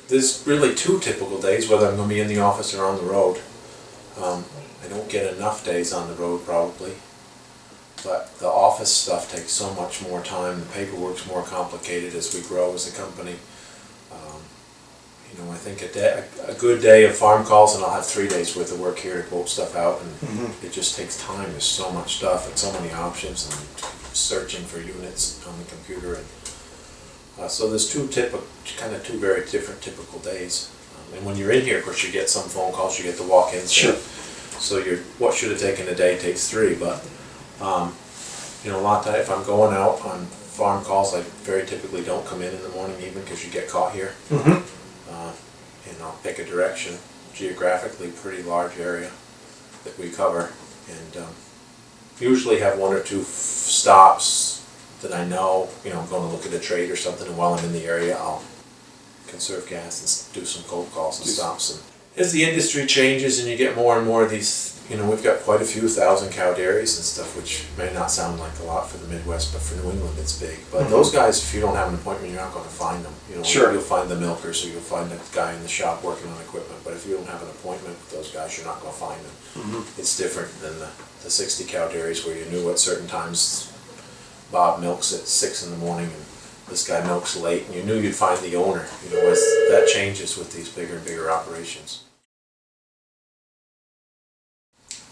There's really two typical days, whether I'm going to be in the office or on the road. I don't get enough days on the road probably, but the office stuff takes so much more time. The paperwork's more complicated as we grow as a company. You know, I think a good day of farm calls, and I'll have 3 days worth of work here to quote stuff out, and it just takes time. There's so much stuff and so many options, and searching for units on the computer, and so there's two very different typical days. And when you're in here, of course, you get some phone calls, you get the walk-ins. Sure. So what should have taken a day takes 3, but you know, a lot of time if I'm going out on farm calls, I very typically don't come in the morning even because you get caught here. And I'll pick a direction, geographically pretty large area that we cover, and usually have 1 or 2 stops that I know, you know, I'm going to look at a trade or something, and while I'm in the area, I'll conserve gas and do some cold calls and stops. And as the industry changes and you get more and more of these, you know, we've got quite a few 1,000-cow dairies and stuff, which may not sound like a lot for the Midwest, but for New England it's big. But those guys, if you don't have an appointment, you're not going to find them. You know, Sure. You'll find the milkers, or you'll find the guy in the shop working on equipment. But if you don't have an appointment with those guys, you're not going to find them. It's different than the 60-cow dairies where you knew at certain times Bob milks at 6 in the morning and this guy milks late, and you knew you'd find the owner. You know, that changes with these bigger and bigger operations.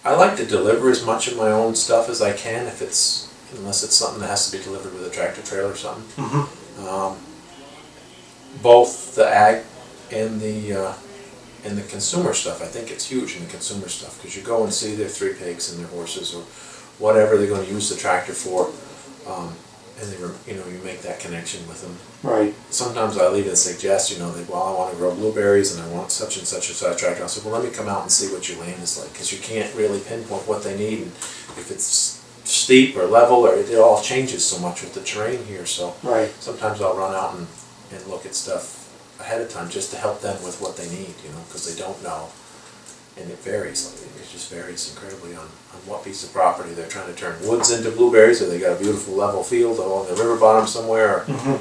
I like to deliver as much of my own stuff as I can, unless it's something that has to be delivered with a tractor trailer or something. Both the ag and the consumer stuff. I think it's huge in the consumer stuff, because you go and see their 3 pigs and their horses or whatever they're going to use the tractor for, and you make that connection with them. Right. Sometimes I'll even suggest, I want to grow blueberries and I want such and such a size tractor. I'll say, well, let me come out and see what your land is like, because you can't really pinpoint what they need. And if it's steep or level, or it all changes so much with the terrain here. So sometimes I'll run out and look at stuff ahead of time just to help them with what they need, because they don't know. And it varies. It just varies incredibly on what piece of property they're trying to turn woods into blueberries, or they got a beautiful level field along the river bottom somewhere, or